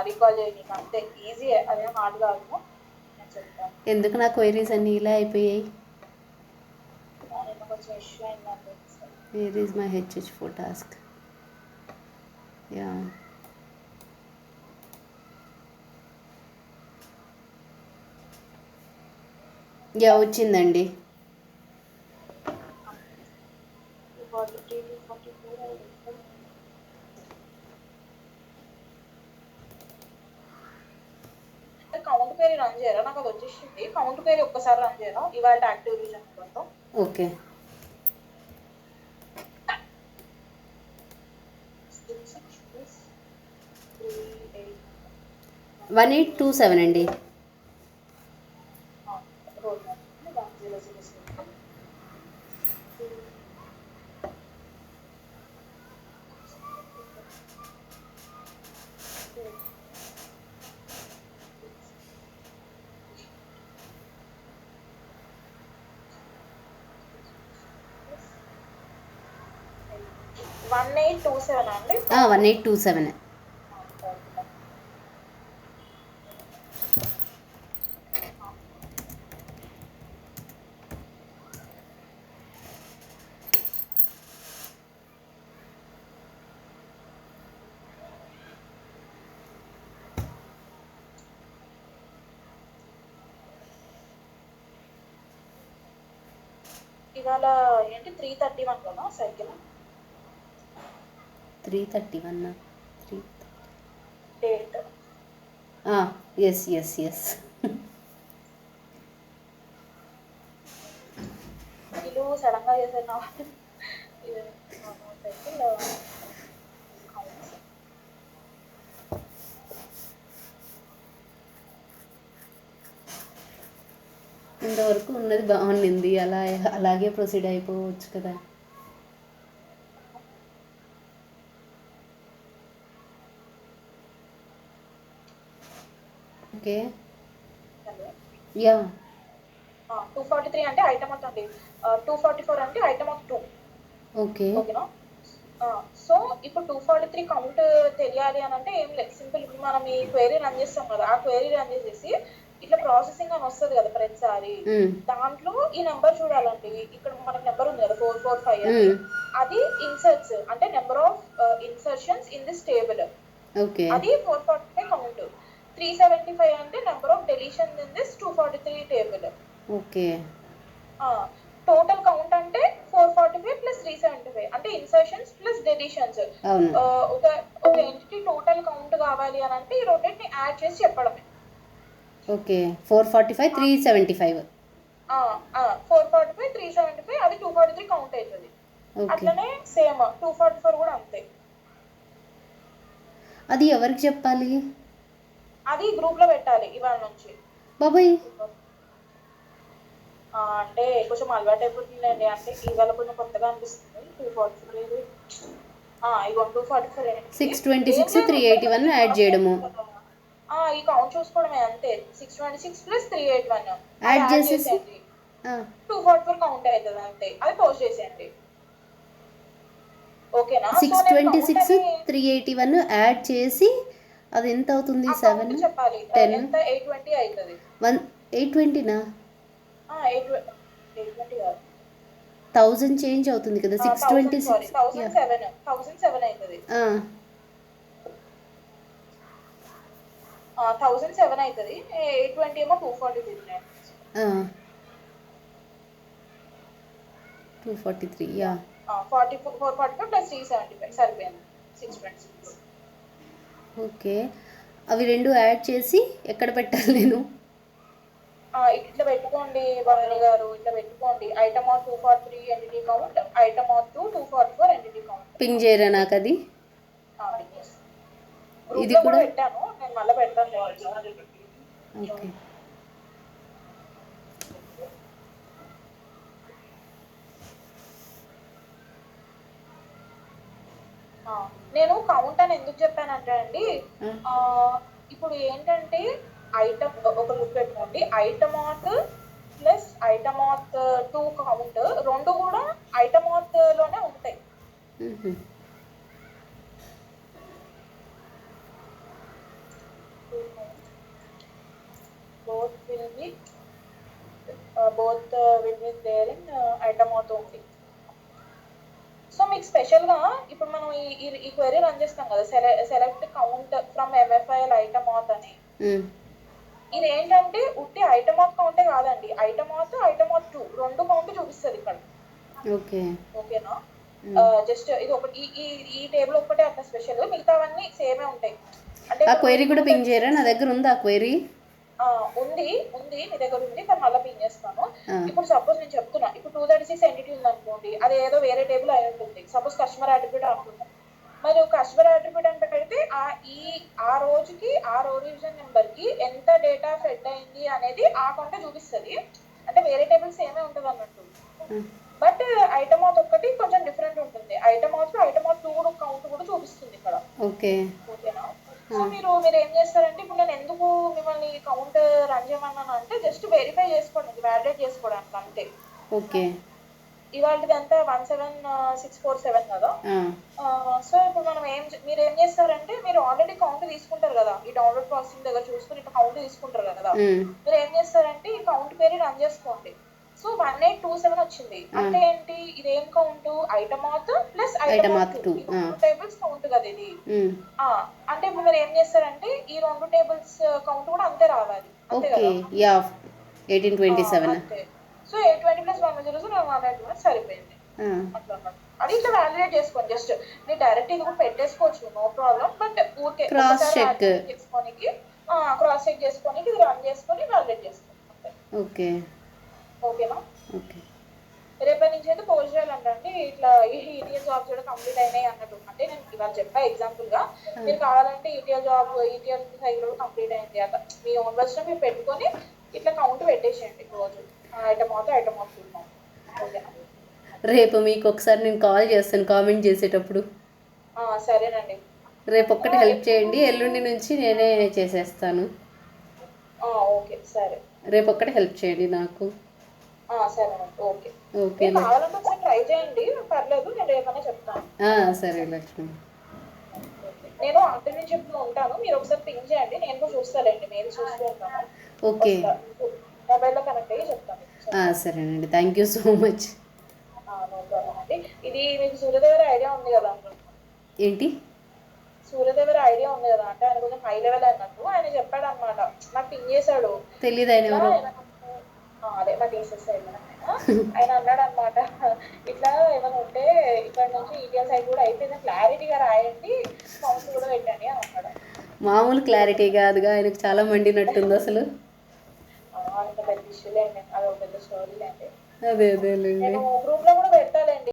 Recall చేయండి అంతే, easy, అదేం హార్డ్ కాదు. నేను చెప్తాను ఎందుకు నా క్వైరీస్ అన్నీ ఇలా అయిపోయాయి. నిన్న కొంచెం ఇష్యూ అయిందండి. వేర్ ఈజ్ మై హెచ్హెచ్4 టాస్క్. యా యా వచ్చిందండి. 243 244 కౌంట్ పేరు రన్ చేయరా? నాకు అది వచ్చేసింది. కౌంట్ పేరు ఒక్కసారి రన్ చేయరా ఇవాళ యాక్టివ్ రీజన్ కోసం? ఓకే 1827 అండి. Roll number 1007. 1827 అండి. 1827. ఇవాళ ఏంటి 331 కదా cycle? 331. Date yes yes yes. వీళ్ళు సడన్గా చేసిన సైకిల్ ఇంతవరకు ఉన్నది బాగుండింది, అలాగే ప్రొసీడ్ అయిపోవచ్చు కదా. ఓకే యా 243 అంటే ఐటమ్ అవుట్ అండి. 244 అంటే ఐటమ్ ఆఫ్ 2. ఓకే ఓకేనా? సో ఇప్పుడు 243 కౌంట్ తెలియాలి అని అంటే ఏం లేదు, సింపుల్. ఇప్పుడు మనం ఈ క్వైరీ రన్ చేస్తాం కదా, ఆ క్వైరీ రన్ చేసేసి ఇట్లా ప్రాసెసింగ్ అని వస్తుంది కదా ప్రతిసారి, దాంట్లో ఈ నెంబర్ చూడాలండి. ఇక్కడ మనకి నెంబర్ ఉంది కదా 445 అని, అది ఇన్సర్ట్స్ అంటే number of insertions in this table, okay అది 445 కౌంట్. 375 అంటే number of deletion in this 243 table. Okay total count అంటే 445 ప్లస్ 375 అంటే ఇన్సర్షన్స్ ప్లస్ డెలీషన్స్. ఒక ఎంటిటీ టోటల్ కౌంట్ కావాలి అని అంటే ఈ రెండింటిని యాడ్ చేసి చెప్పడమే. ఓకే 445 375. 445 375 అది 243 కౌంట్ అవుతుంది. అట్లనే సేమ్ 244 కూడా అంతే. అది ఎవరికి చెప్పాలి? అది గ్రూప్ లో పెట్టాలి ఇవాళ నుంచి. బాబాయ్ అంటే కొంచెం అలవాటు అయిపోతుందండి, అంటే ఇవాళ కొంచెం కొత్తగా అనిపిస్తుంది. 244 ఇగో 244 626 381 యాడ్ చేయడము. ఈ కౌంట్ చూసుకోవడమే అంతే. 626 ప్లస్ 381 యాడ్ చేసేసి 244 కౌంట్ అవుతుంది అంతే. అది పోస్ట్ చేసేయండి. ఓకేనా? 626 381 యాడ్ చేసి అది ఎంత అవుతుంది? 7 చెప్పాలి. 10 ఎంత? 820 అవుతుంది. 820నా? 820 కాదు, 1000 చేంజ్ అవుతుంది కదా. 626 1007 అవుతుంది. 1007 అవుతుంది. 820 ఏమో 243. 243 యా 445 ప్లస్ 375 సరిపోయింది 626. ఓకే అవి రెండు యాడ్ చేసి ఎక్కడ పెట్టాలి నేను? ఇట్లా పెట్టుకోండి భవాని గారు, ఇట్లా పెట్టుకోండి. Item of 243 entity count, item of 244 entity count. Ping చేయరా నాకు అది? ఇది కూడా పెట్టాను, నేను మళ్ళీ పెడతాను. ఓకే నేను కౌంట్ అని ఎందుకు చెప్పానంటే అండి, ఇప్పుడు ఏంటంటే ఐటమ్ ఒక లుక్ పెట్టుకోండి. Item at plus item at 2 count రెండు కూడా ఐటమ్ ఆత్ లోనే ఉంటాయి. ఉంది, both will be there in item out only. So మీకు స్పెషల్గా ఇప్పుడు మనం ఈ క్వెరీ రన్ చేస్తాం కదా, select count from MFIL item out అని. ఇది ఏంటంటే ఉట్టి ఐటమ్ ఆఫ్ కౌంటే కాదండి, ఐటమ్ ఆఫ్ 2 రెండు కౌంట్ చూపిస్తుంది ఇక్కడ. ఓకేనా? జస్ట్ ఇది ఒకటి, ఈ టేబుల్ ఒక్కటే అట్లా స్పెషల్, మిగతావన్నీ సేమే ఉంటాయి. అంటే ఆ క్వెరీ కూడా పింగ్ చేయరా? నా దగ్గర ఉందా ఆ క్వెరీ? ఉంది మీ దగ్గర ఉంది, కానీ మళ్ళీ పింగ్ చేస్తాను. ఇప్పుడు సపోజ్ నేను చెప్తున్నా, ఇప్పుడు 236 ఎంటిటీ ఉంది అనుకోండి, అది ఏదో వేరే టేబుల్ అయి ఉంటుంది. సపోజ్ కస్టమర్ అట్రిబ్యూట్ అనుకుందాం, మరి కస్టమర్ అట్రిబ్యూట్ అంటే పెడితే ఆ రోజుకి ఆ రో రివిజన్ నెంబర్ కి ఎంత డేటా ఫెడ్ అయింది అనేది ఆ కౌంటే చూపిస్తుంది. అంటే వేరే టేబుల్స్ ఏమే ఉంటుంది అన్నట్టు. బట్ ఐటమ్ అవుట్ ఒక్కటి కొంచెం డిఫరెంట్ ఉంటుంది. ఐటమ్ అవుట్ 2 కౌంట్ కూడా చూపిస్తుంది ఇక్కడ. ఓకేనా? సో మీరు ఏం చేస్తారంటే, ఇప్పుడు నేను ఎందుకు మిమ్మల్ని కౌంట్ రన్ చేయమన్నాను అంటే జస్ట్ వెరిఫై చేసుకోండి, వ్యాలిడేట్ చేసుకోవడానికి అంతే. ఇవాళది అంతా 17647 కదా. సో ఇప్పుడు మీరు ఏం చేస్తారంటే, మీరు ఆల్రెడీ కౌంట్ తీసుకుంటారు కదా, ఈ డౌన్లోడ్ ప్రాసెసింగ్ దగ్గర చూసుకుని ఇట్లా కౌంట్ తీసుకుంటారు కదా. మీరు ఏం చేస్తారంటే ఈ కౌంట్ పేరు రన్ చేసుకోండి. సో 1827 వచ్చింది అంటే ఏంటి, ఇదేం count? Item of plus item of 2 tables count కదా ఇది. అంటే ఇప్పుడు మీరు ఏం చేస్తారంటే ఈ రెండు టేబుల్స్ కౌంట్ కూడా అంతే రావాలి, అంతే కదా. 1827 అంతే. సో 820 ప్లస్ 100 సరిపోయింది అట్లా. అది ఇట్లా వ్యాలిడేట్ చేసుకోండి. జస్ట్ మీరు డైరెక్ట్ ఇది కూడా పెట్టేసుకోవచ్చు, నో ప్రాబ్లం. బట్ ఊరికే క్రాస్ చెక్ చేసుకోనికి, క్రాస్ చెక్ చేసుకోనికి ఇది రన్ చేసుకొని వ్యాలిడేట్ చేసుకోండి. ఓకేనా? రేపటి నుంచి అయితే పోస్ట్ చేయాలంటే ఇట్లా ఈటీఎల్ జాబ్స్ కూడా కంప్లీట్ అయినాయి అన్నట్టు. అంటే నేను ఇవాళ చెప్పా ఎగ్జాంపుల్ గా, మీరు కావాలంటే ఈటీఎల్ సైడ్ కూడా కంప్లీట్ అయింది అట్లా మీ ఓన్ వర్షన్ మీరు పెట్టుకొని ఇట్లా కౌంట్ పెట్టేసేయండి రోజు, ఐటమ్ అవుట్ చూద్దాం. ఓకేనా? రేపు మీకు ఒకసారి నేను కాల్ చేస్తాను కామెంట్ చేసేటప్పుడు. సరేనండి. రేపు ఒక్కటి హెల్ప్ చేయండి, ఎల్లుండి నుంచి నేనే చేసేస్తాను. ఓకే సరే. రేపు ఒక్కటి హెల్ప్ చేయండి నాకు. సరేనండి. ఓకే, కావాలంటే ఒకసారి ట్రై చేయండి, పర్లేదు, నేను రేపనే చెప్తాను. సరే లక్ష్మి. నేను ఆఫ్టర్నూన్ చెప్తూ ఉంటాను, మీరు ఒకసారి పింగ్ చేయండి, నేను కూడా చూస్తానండి, మెయిల్ చూస్తూ ఉంటాను. ఓకే, మొబైల్లో కనెక్ట్ అయ్యి చెప్తాను. సరేనండి, thank you so much. No problem అండి. ఇది మీకు సూర్యదేవర ఐడియా ఉంది కదా? ఏంటి సూర్యదేవర ఐడియా ఉంది కదా అంటే ఆయన కొంచెం హై లెవెల్ అన్నట్టు. ఆయన చెప్పాడు అనమాట, నాకు పింగ్ చేశాడు. తెలీదు ఆయన ఎవరు? అదే మా టీచర్స్ ఆయన అన్నాడు అనమాట, ఇట్లా ఏమైనా ఉంటే ఇక్కడ నుంచి ఈటీఎల్ సైడ్ కూడా అయిపోయింది, క్లారిటీగా రాయండి, కౌంట్ కూడా పెట్టండి అని అన్నాడు. మామూలు క్లారిటీ కాదుగా, ఆయనకు చాలా మండినట్టుంది అసలు. అంత పెద్ద ఇష్యూలే అండి, అది ఒక పెద్ద స్టోరీలే అండి. అదే నేను గ్రూప్ లో కూడా